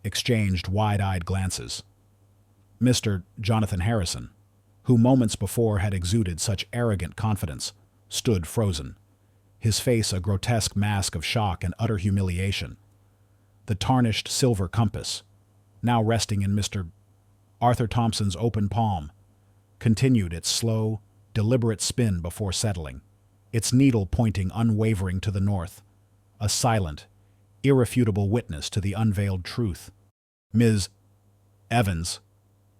exchanged wide-eyed glances. Mr. Jonathan Harrison, who moments before had exuded such arrogant confidence, stood frozen, his face a grotesque mask of shock and utter humiliation. The tarnished silver compass, now resting in Mr. Arthur Thompson's open palm, continued its slow, deliberate spin before settling, its needle pointing unwavering to the north, a silent, irrefutable witness to the unveiled truth. Ms. Evans,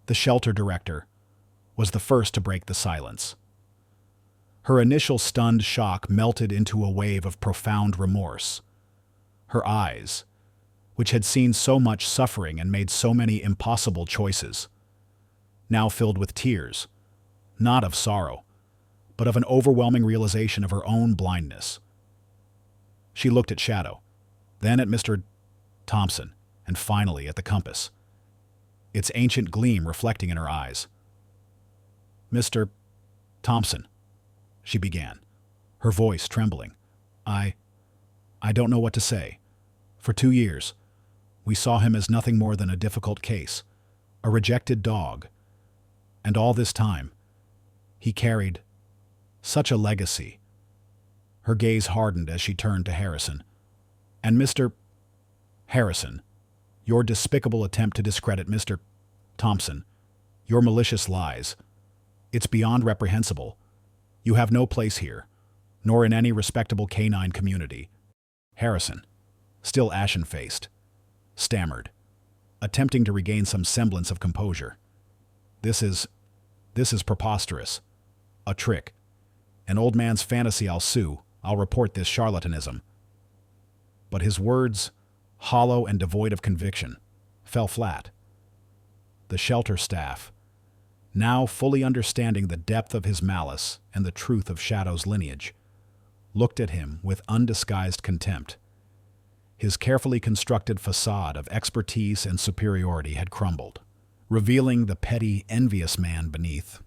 the shelter director, was the first to break the silence. Her initial stunned shock melted into a wave of profound remorse. Her eyes, which had seen so much suffering and made so many impossible choices, now filled with tears, not of sorrow, but of an overwhelming realization of her own blindness. She looked at Shadow, then at Mr. Thompson, and finally at the compass, its ancient gleam reflecting in her eyes. "Mr. Thompson," she began, her voice trembling. I don't know what to say. For 2 years, we saw him as nothing more than a difficult case, a rejected dog. And all this time, he carried such a legacy. Her gaze hardened as she turned to Harrison. And Mr. Harrison, your despicable attempt to discredit Mr. Thompson, your malicious lies, it's beyond reprehensible. You have no place here, nor in any respectable canine community. Harrison, still ashen-faced, stammered, attempting to regain some semblance of composure. This is preposterous. A trick. An old man's fantasy. I'll sue. I'll report this charlatanism. But his words, hollow and devoid of conviction, fell flat. The shelter staff, now fully understanding the depth of his malice and the truth of Shadow's lineage, looked at him with undisguised contempt. His carefully constructed facade of expertise and superiority had crumbled, revealing the petty, envious man beneath.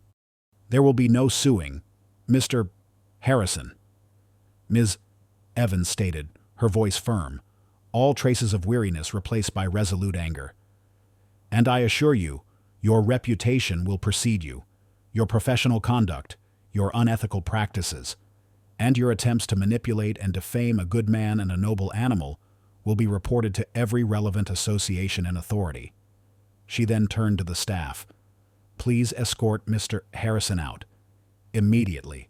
"There will be no suing, Mr. Harrison," Ms. Evans stated, her voice firm, all traces of weariness replaced by resolute anger. "And I assure you, your reputation will precede you, your professional conduct, your unethical practices. And your attempts to manipulate and defame a good man and a noble animal will be reported to every relevant association and authority. She then turned to the staff. Please escort Mr. Harrison out. Immediately.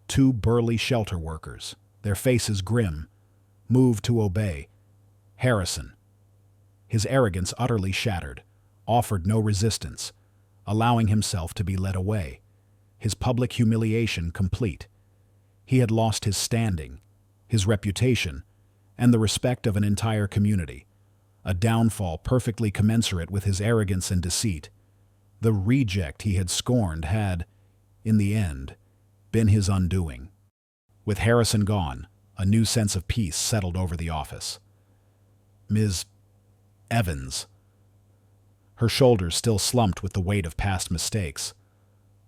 2 burly shelter workers, their faces grim, moved to obey. Harrison, his arrogance utterly shattered, offered no resistance, allowing himself to be led away, his public humiliation complete. He had lost his standing, his reputation, and the respect of an entire community, a downfall perfectly commensurate with his arrogance and deceit. The reject he had scorned had, in the end, been his undoing. With Harrison gone, a new sense of peace settled over the office. Ms. Evans, her shoulders still slumped with the weight of past mistakes,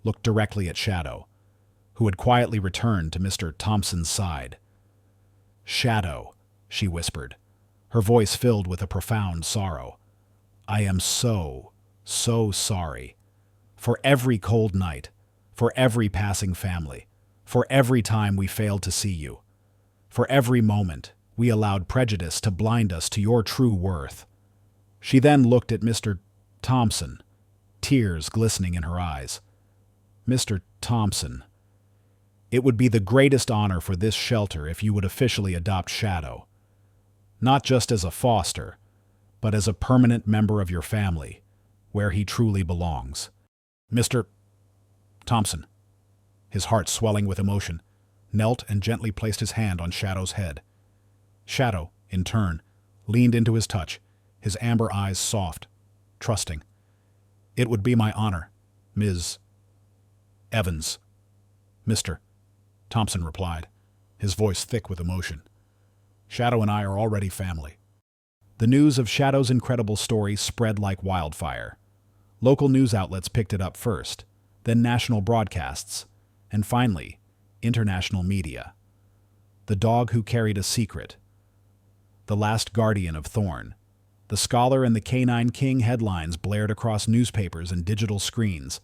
looked directly at Shadow, who had quietly returned to Mr. Thompson's side. Shadow, she whispered, her voice filled with a profound sorrow. I am so sorry. For every cold night, for every passing family, for every time we failed to see you, for every moment we allowed prejudice to blind us to your true worth. She then looked at Mr. Thompson, tears glistening in her eyes. Mr. Thompson, it would be the greatest honor for this shelter if you would officially adopt Shadow, not just as a foster, but as a permanent member of your family, where he truly belongs. Mr. Thompson, his heart swelling with emotion, knelt and gently placed his hand on Shadow's head. Shadow, in turn, leaned into his touch, his amber eyes soft, trusting. It would be my honor, Ms. Evans. Mr. Thompson replied, his voice thick with emotion. Shadow and I are already family. The news of Shadow's incredible story spread like wildfire. Local news outlets picked it up first, then national broadcasts, and finally, international media. The dog who carried a secret. The last guardian of Thorn. The Scholar and the Canine King headlines blared across newspapers and digital screens.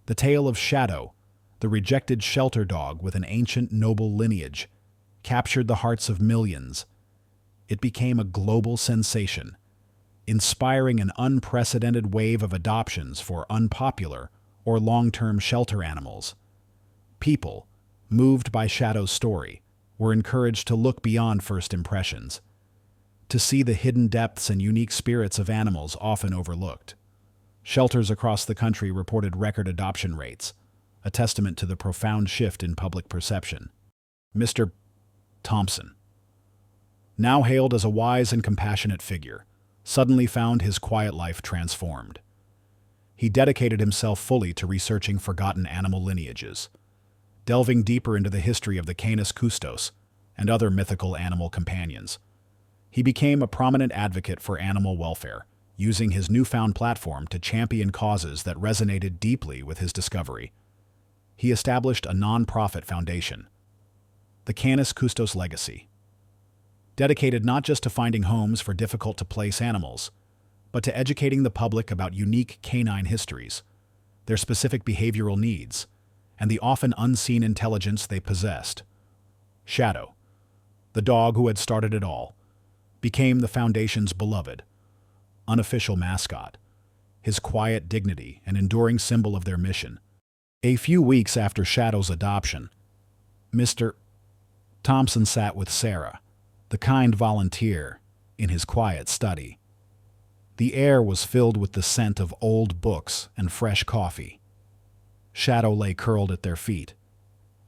The tale of Shadow, the rejected shelter dog with an ancient noble lineage, captured the hearts of millions. It became a global sensation, inspiring an unprecedented wave of adoptions for unpopular or long-term shelter animals. People, moved by Shadow's story, were encouraged to look beyond first impressions, to see the hidden depths and unique spirits of animals often overlooked. Shelters across the country reported record adoption rates, a testament to the profound shift in public perception. Mr. Thompson, now hailed as a wise and compassionate figure, suddenly found his quiet life transformed. He dedicated himself fully to researching forgotten animal lineages, delving deeper into the history of the Canis custos and other mythical animal companions. He became a prominent advocate for animal welfare, using his newfound platform to champion causes that resonated deeply with his discovery. He established a non-profit foundation, the Canis Custos Legacy, dedicated not just to finding homes for difficult-to-place animals, but to educating the public about unique canine histories, their specific behavioral needs, and the often unseen intelligence they possessed. Shadow, the dog who had started it all, became the Foundation's beloved, unofficial mascot, his quiet dignity an enduring symbol of their mission. A few weeks after Shadow's adoption, Mr. Thompson sat with Sarah, the kind volunteer, in his quiet study. The air was filled with the scent of old books and fresh coffee. Shadow lay curled at their feet,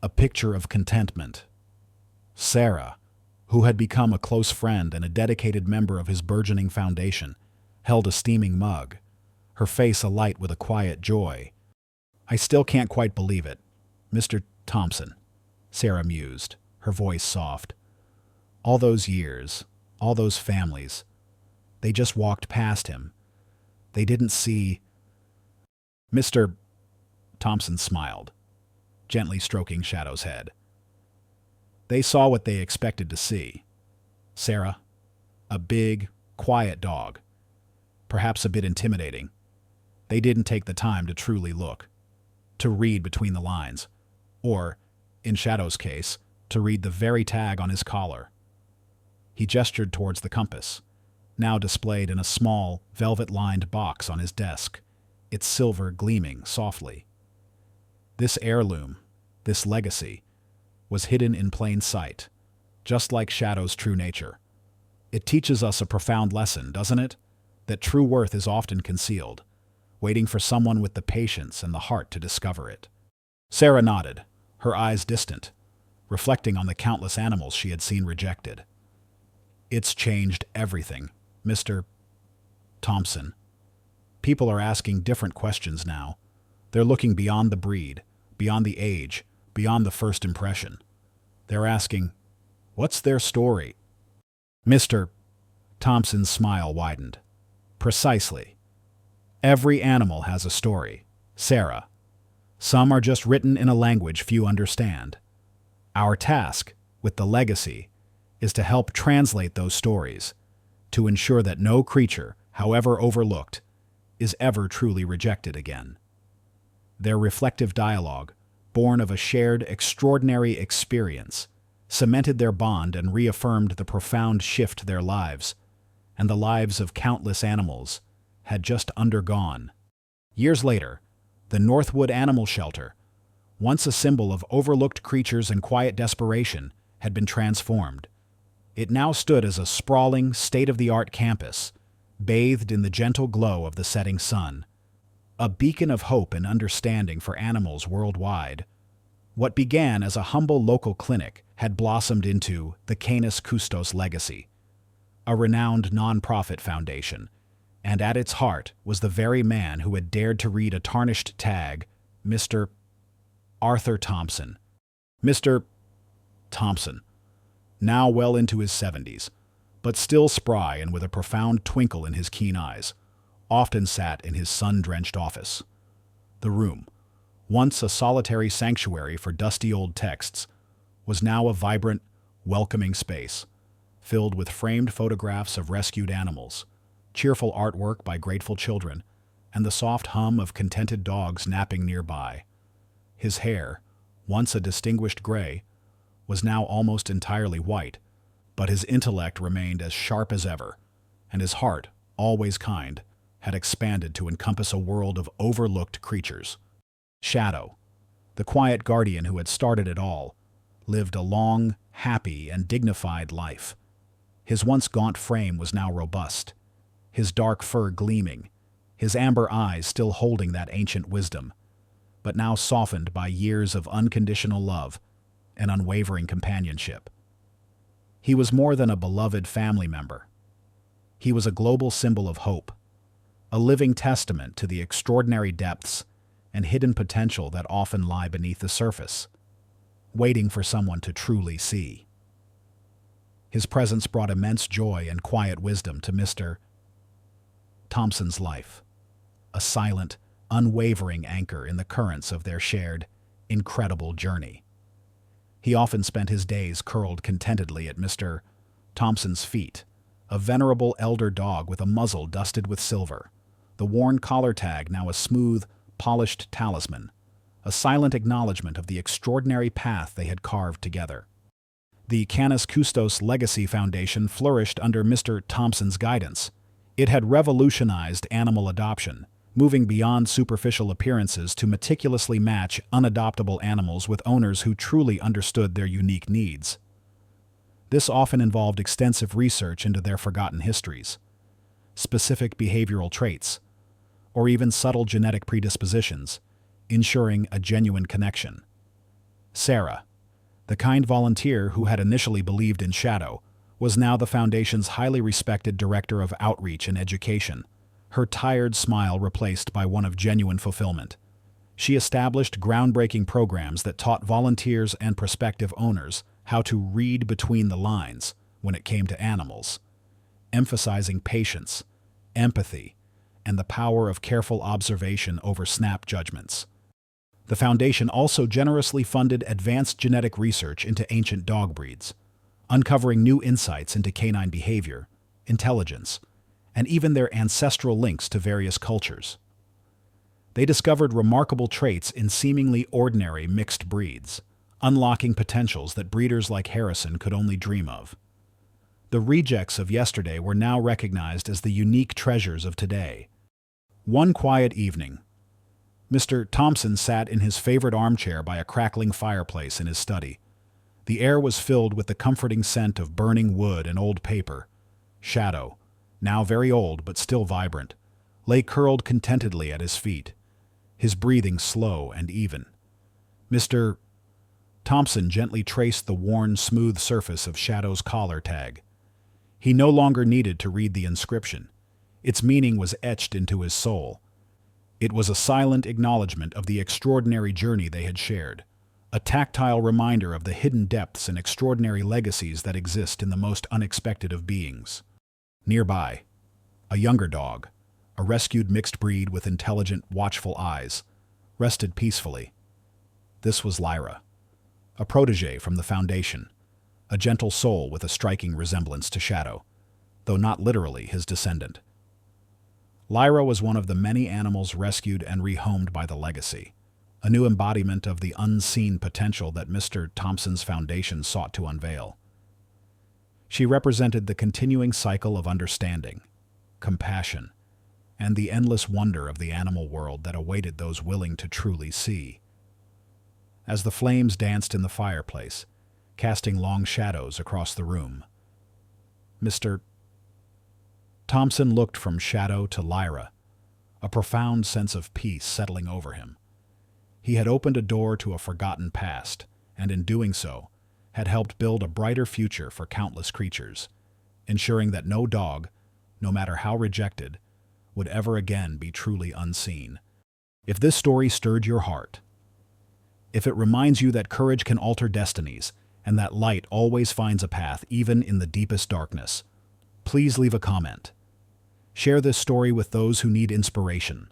a picture of contentment. Sarah, who had become a close friend and a dedicated member of his burgeoning foundation, held a steaming mug, her face alight with a quiet joy. I still can't quite believe it, Mr. Thompson, Sarah mused, her voice soft. All those years, all those families, they just walked past him. They didn't see... Mr. Thompson smiled, gently stroking Shadow's head. They saw what they expected to see. Sarah, a big, quiet dog, perhaps a bit intimidating. They didn't take the time to truly look, to read between the lines, or in Shadow's case, to read the very tag on his collar. He gestured towards the compass, now displayed in a small, velvet-lined box on his desk, its silver gleaming softly. This heirloom, this legacy, was hidden in plain sight, just like Shadow's true nature. It teaches us a profound lesson, doesn't it? That true worth is often concealed, waiting for someone with the patience and the heart to discover it. Sarah nodded, her eyes distant, reflecting on the countless animals she had seen rejected. It's changed everything, Mr. Thompson. People are asking different questions now. They're looking beyond the breed, beyond the age, beyond the first impression. They're asking, what's their story? Mr. Thompson's smile widened. Precisely. Every animal has a story, Sarah. Some are just written in a language few understand. Our task, with the legacy, is to help translate those stories, to ensure that no creature, however overlooked, is ever truly rejected again. Their reflective dialogue, born of a shared extraordinary experience, cemented their bond and reaffirmed the profound shift their lives, and the lives of countless animals, had just undergone. Years later, the Northwood Animal Shelter, once a symbol of overlooked creatures and quiet desperation, had been transformed. It now stood as a sprawling, state-of-the-art campus, bathed in the gentle glow of the setting sun, a beacon of hope and understanding for animals worldwide. What began as a humble local clinic had blossomed into the Canis Custos Legacy, a renowned non-profit foundation, and at its heart was the very man who had dared to read a tarnished tag, Mr. Arthur Thompson. Mr. Thompson, now well into his 70s, but still spry and with a profound twinkle in his keen eyes, often sat in his sun-drenched office. The room, once a solitary sanctuary for dusty old texts, was now a vibrant, welcoming space, filled with framed photographs of rescued animals, cheerful artwork by grateful children, and the soft hum of contented dogs napping nearby. His hair, once a distinguished gray, was now almost entirely white, but his intellect remained as sharp as ever, and his heart, always kind, had expanded to encompass a world of overlooked creatures. Shadow, the quiet guardian who had started it all, lived a long, happy, and dignified life. His once gaunt frame was now robust, his dark fur gleaming, his amber eyes still holding that ancient wisdom, but now softened by years of unconditional love and unwavering companionship. He was more than a beloved family member. He was a global symbol of hope, a living testament to the extraordinary depths and hidden potential that often lie beneath the surface, waiting for someone to truly see. His presence brought immense joy and quiet wisdom to Mr. Thompson's life, a silent, unwavering anchor in the currents of their shared, incredible journey. He often spent his days curled contentedly at Mr. Thompson's feet, a venerable elder dog with a muzzle dusted with silver, the worn collar tag now a smooth, polished talisman, a silent acknowledgement of the extraordinary path they had carved together. The Canis Custos Legacy Foundation flourished under Mr. Thompson's guidance. It had revolutionized animal adoption, moving beyond superficial appearances to meticulously match unadoptable animals with owners who truly understood their unique needs. This often involved extensive research into their forgotten histories, specific behavioral traits, or even subtle genetic predispositions, ensuring a genuine connection. Sarah, the kind volunteer who had initially believed in Shadow, was now the Foundation's highly respected Director of Outreach and Education, her tired smile replaced by one of genuine fulfillment. She established groundbreaking programs that taught volunteers and prospective owners how to read between the lines when it came to animals, emphasizing patience, empathy, and the power of careful observation over snap judgments. The Foundation also generously funded advanced genetic research into ancient dog breeds, uncovering new insights into canine behavior, intelligence, and even their ancestral links to various cultures. They discovered remarkable traits in seemingly ordinary mixed breeds, unlocking potentials that breeders like Harrison could only dream of. The rejects of yesterday were now recognized as the unique treasures of today. One quiet evening, Mr. Thompson sat in his favorite armchair by a crackling fireplace in his study. The air was filled with the comforting scent of burning wood and old paper. Shadow, now very old but still vibrant, lay curled contentedly at his feet, his breathing slow and even. Mr. Thompson gently traced the worn, smooth surface of Shadow's collar tag. He no longer needed to read the inscription. Its meaning was etched into his soul. It was a silent acknowledgement of the extraordinary journey they had shared, a tactile reminder of the hidden depths and extraordinary legacies that exist in the most unexpected of beings. Nearby, a younger dog, a rescued mixed breed with intelligent, watchful eyes, rested peacefully. This was Lyra, a protege from the Foundation, a gentle soul with a striking resemblance to Shadow, though not literally his descendant. Lyra was one of the many animals rescued and rehomed by the Legacy, a new embodiment of the unseen potential that Mr. Thompson's Foundation sought to unveil. She represented the continuing cycle of understanding, compassion, and the endless wonder of the animal world that awaited those willing to truly see. As the flames danced in the fireplace, casting long shadows across the room, Mr. Thompson looked from Shadow to Lyra, a profound sense of peace settling over him. He had opened a door to a forgotten past, and in doing so, had helped build a brighter future for countless creatures, ensuring that no dog, no matter how rejected, would ever again be truly unseen. If this story stirred your heart, if it reminds you that courage can alter destinies, and that light always finds a path even in the deepest darkness, please leave a comment. Share this story with those who need inspiration.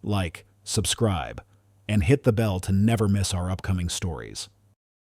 Like, subscribe, and hit the bell to never miss our upcoming stories.